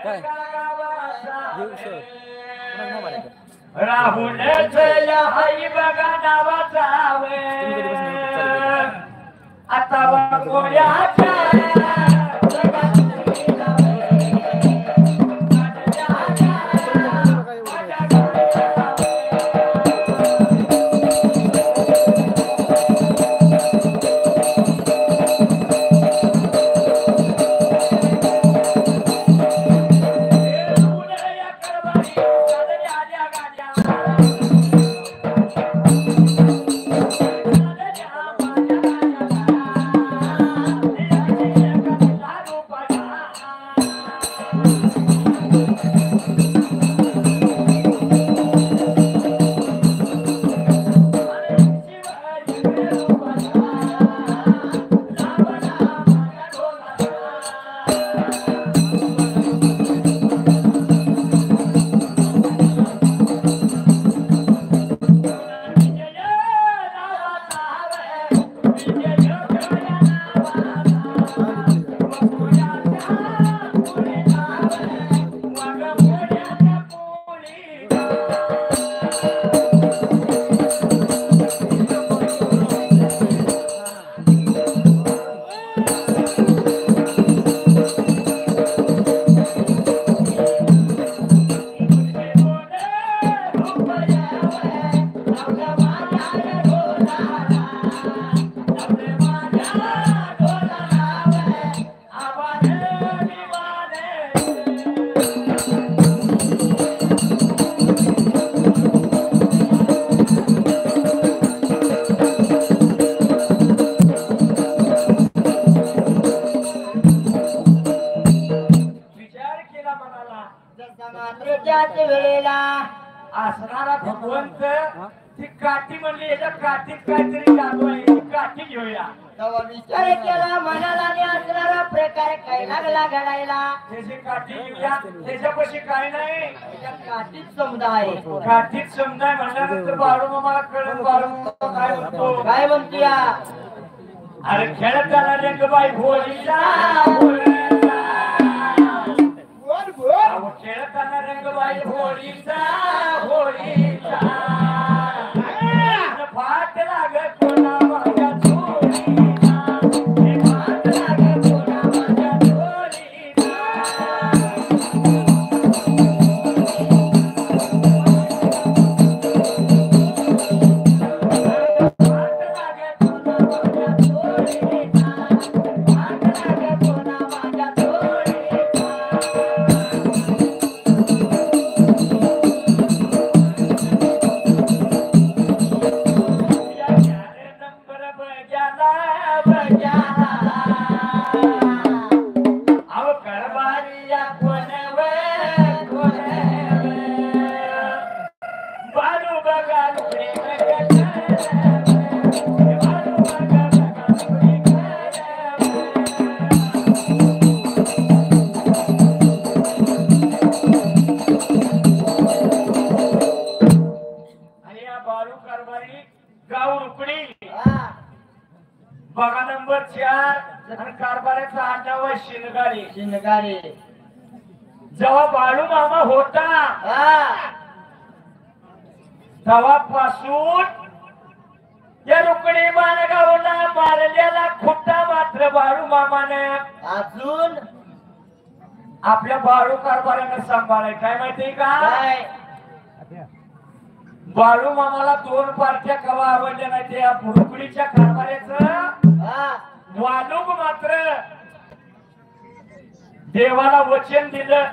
काय घेऊ सर कोणाचा मोबाईल आहे का? राहुल हाई बघा नावाचा तुम्ही कधीपासून YouTube चालू केलं? आता गोळ्याच्या वेळेला असणारा भगवंत ती काठी म्हणली याच्या काठीत काहीतरी जादू आहे ती काठी घेऊया तेव्हा विचार केला मनाला आणि असणारा प्रकार काय लागला घडायला त्याची काठी घेऊया त्याच्यापाशी काय नाही त्याच्या काठीत समुदाय काठीत समजाय म्हणल्यानंतर बाळू मला कळलं बाळू काय म्हणतो काय म्हणतीया अरे खेळताना रंगबाई भोळीचा खेळताना रंगबाई होळीचा होळीचा फाट लागत कोणा माझ्या चोरीचा फाट लागत कोणा माझ्या चोरीचा फाट लागत कोणा माझ्या चोरीचा फाट लागत कोणा माझ्या चोरीचा गाव रुकडी बघा नंबर 4 आणि कारभाराचा आडनाव आहे शिनगारे शिंगारे जेव्हा बाळू मामा होता तेव्हापासून या रुकडी मानगावला मारलेला खुट्टा मात्र बाळू मामाने अजून आपल्या बाळू कारभारानं सांभाळाय काय माहितीये का काय बाळू मामाला 2 पार्ट्या कवा आवडल्या नाही त्या रुकडीच्या कारभाराचं वालुक मात्र देवाला वचन दिलं